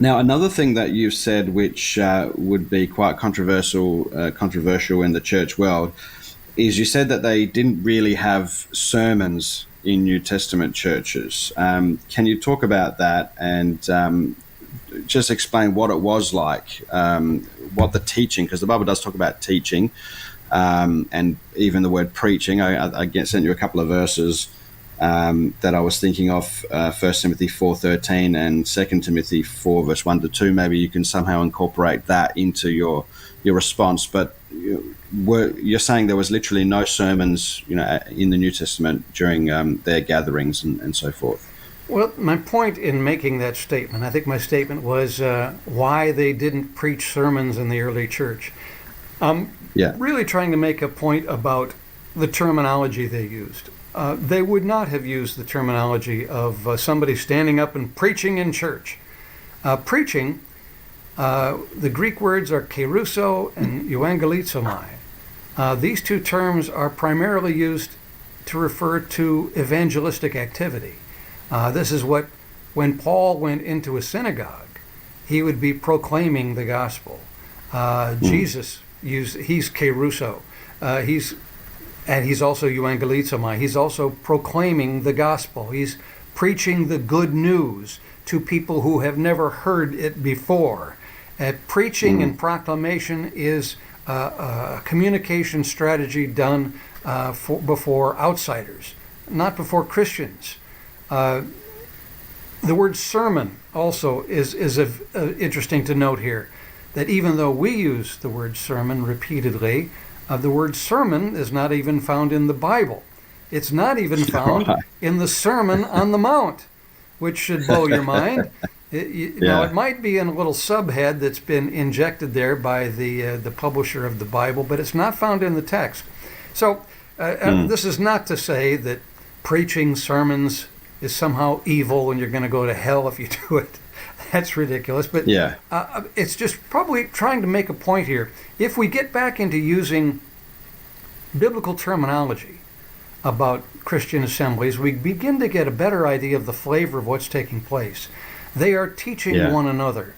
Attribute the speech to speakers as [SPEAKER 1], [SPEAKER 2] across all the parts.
[SPEAKER 1] Now, another thing that you've said, which would be quite controversial in the church world, is you said that they didn't really have sermons in New Testament churches. Can you talk about that and just explain what it was like, what the teaching, because the Bible does talk about teaching, and even the word preaching. I sent you a couple of verses that I was thinking of, 1 Timothy 4:13 and 2 Timothy 4 verse 1 to 2. Maybe you can somehow incorporate that into your response. But you're saying there was literally no sermons, in the New Testament during their gatherings and so forth.
[SPEAKER 2] Well, my point in making that statement, I think my statement was why they didn't preach sermons in the early church. Really trying to make a point about the terminology they used. They would not have used the terminology of somebody standing up and preaching in church. Preaching, the Greek words are kerusso and euangelizomai. These two terms are primarily used to refer to evangelistic activity. This is what, when Paul went into a synagogue, he would be proclaiming the gospel. Jesus he's kerusso. He's also euangelizomai. He's also proclaiming the gospel. He's preaching the good news to people who have never heard it before. Preaching and proclamation is a communication strategy done before outsiders, not before Christians. The word sermon also is interesting to note here, that even though we use the word sermon repeatedly, the word sermon is not even found in the Bible. It's not even found in the Sermon on the Mount, which should blow your mind. Now, it might be in a little subhead that's been injected there by the publisher of the Bible, but it's not found in the text. So this is not to say that preaching sermons is somehow evil and you're going to go to hell if you do it. That's ridiculous. But it's just probably trying to make a point here. If we get back into using biblical terminology about Christian assemblies, we begin to get a better idea of the flavor of what's taking place. They are teaching one another.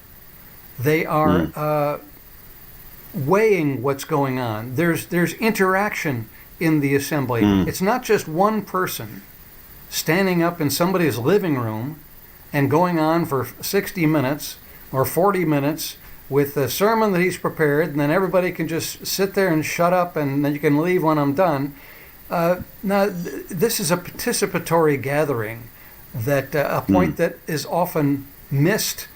[SPEAKER 2] They are weighing what's going on. There's interaction in the assembly. It's not just one person standing up in somebody's living room and going on for 60 minutes or 40 minutes with a sermon that he's prepared, and then everybody can just sit there and shut up, and then you can leave when I'm done. Now, this is a participatory gathering, that a point that is often missed,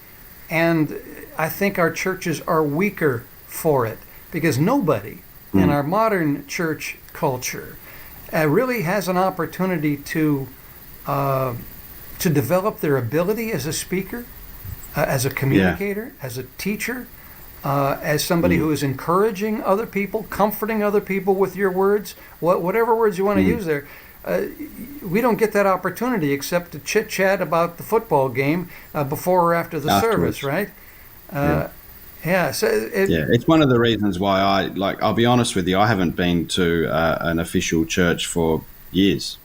[SPEAKER 2] and I think our churches are weaker for it, because nobody in our modern church culture really has an opportunity to develop their ability as a speaker, as a communicator, as a teacher, as somebody who is encouraging other people, comforting other people with your words, whatever words you want to use there. We don't get that opportunity except to chit-chat about the football game before or after the service, right?
[SPEAKER 1] It's one of the reasons why I'll be honest with you, I haven't been to an official church for years.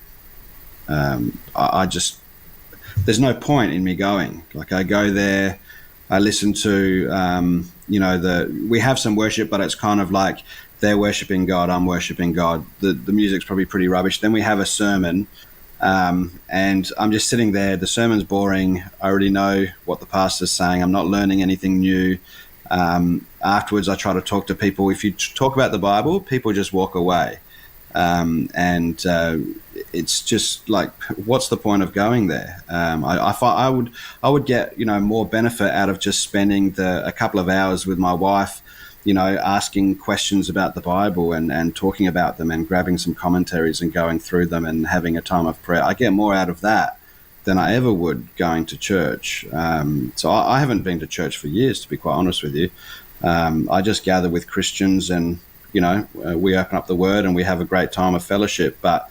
[SPEAKER 1] I just, there's no point in me going. Like, I go there, I listen to, we have some worship, but it's kind of like they're worshiping God, I'm worshiping God. The music's probably pretty rubbish. Then we have a sermon, and I'm just sitting there. The sermon's boring. I already know what the pastor's saying. I'm not learning anything new. Afterwards, I try to talk to people. If you talk about the Bible, people just walk away. It's just like, what's the point of going there? I would get more benefit out of just spending a couple of hours with my wife, asking questions about the Bible and talking about them and grabbing some commentaries and going through them and having a time of prayer. I get more out of that than I ever would going to church. So I haven't been to church for years, to be quite honest with you. I just gather with Christians and we open up the Word and we have a great time of fellowship. But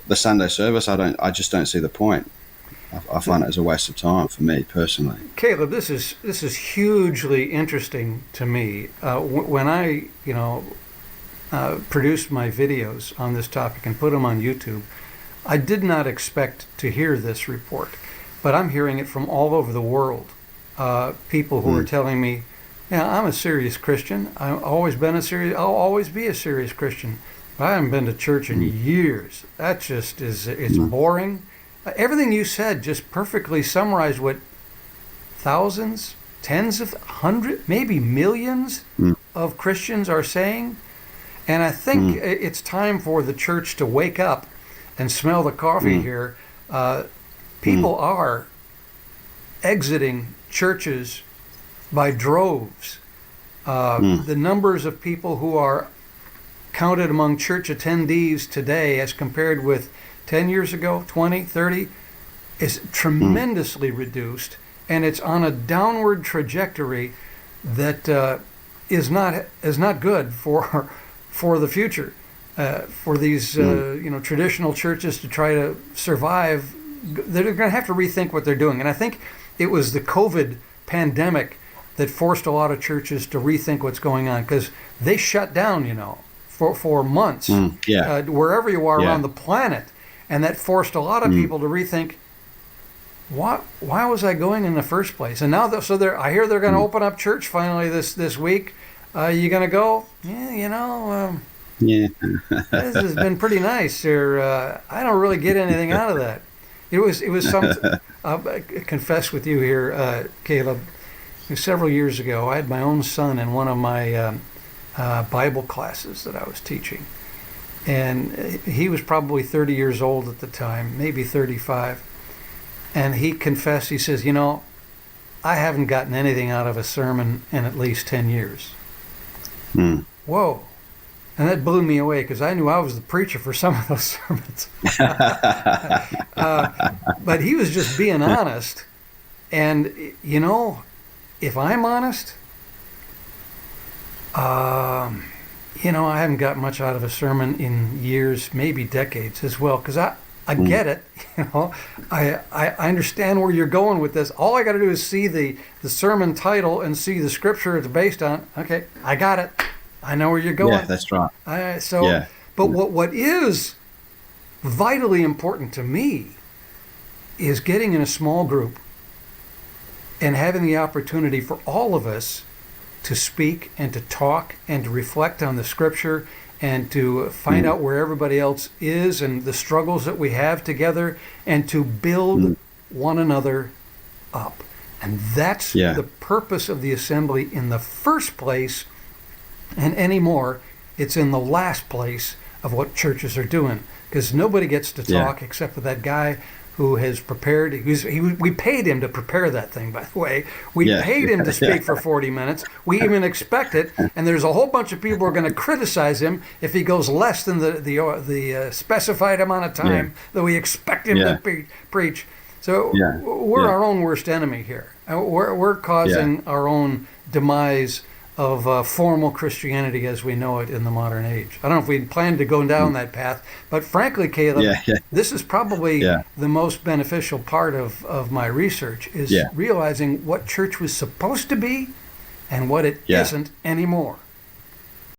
[SPEAKER 1] the Sunday service, I just don't see the point. I find it as a waste of time for me personally.
[SPEAKER 2] Caleb, this is hugely interesting to me. When I produced my videos on this topic and put them on YouTube, I did not expect to hear this report. but I'm hearing it from all over the world. People who are telling me, yeah, I'm a serious Christian. I'll always be a serious Christian. But I haven't been to church in years. That just it's boring. Everything you said just perfectly summarized what thousands, tens of hundreds, maybe millions of Christians are saying. And I think it's time for the church to wake up and smell the coffee here. People are exiting churches by droves. The numbers of people who are counted among church attendees today as compared with 10 years ago, 20, 30, is tremendously reduced, and it's on a downward trajectory that is not good for the future. For these traditional churches to try to survive, they're going to have to rethink what they're doing. And I think it was the COVID pandemic that forced a lot of churches to rethink what's going on, because they shut down, for months, wherever you are around the planet. And that forced a lot of people to rethink, why was I going in the first place? And now, I hear they're going to open up church finally this week. You going to go? Yeah, this has been pretty nice. I don't really get anything out of that. It was something. I'll confess with you here, Caleb. Several years ago, I had my own son in one of my Bible classes that I was teaching. And he was probably 30 years old at the time, maybe 35. And he confessed, he says, I haven't gotten anything out of a sermon in at least 10 years. Whoa. And that blew me away, because I knew I was the preacher for some of those sermons. But he was just being honest. And, if I'm honest, I haven't got much out of a sermon in years, maybe decades as well, because I get it. I understand where you're going with this. All I got to do is see the sermon title and see the scripture it's based on. Okay, I got it. I know where you're going.
[SPEAKER 1] Yeah, that's right.
[SPEAKER 2] But what is vitally important to me is getting in a small group and having the opportunity for all of us to speak and to talk and to reflect on the scripture and to find out where everybody else is and the struggles that we have together, and to build one another up. And that's the purpose of the assembly in the first place, and anymore, it's in the last place of what churches are doing, because nobody gets to talk except for that guy who has prepared. We paid him to prepare that thing, by the way. We paid him to speak for 40 minutes. We even expect it, and there's a whole bunch of people who are going to criticize him if he goes less than the specified amount of time that we expect him to preach. So we're our own worst enemy here. We're causing our own demise of formal Christianity as we know it in the modern age. I don't know if we planned to go down that path, but frankly, Caleb, this is probably the most beneficial part of my research, is realizing what church was supposed to be and what it isn't anymore.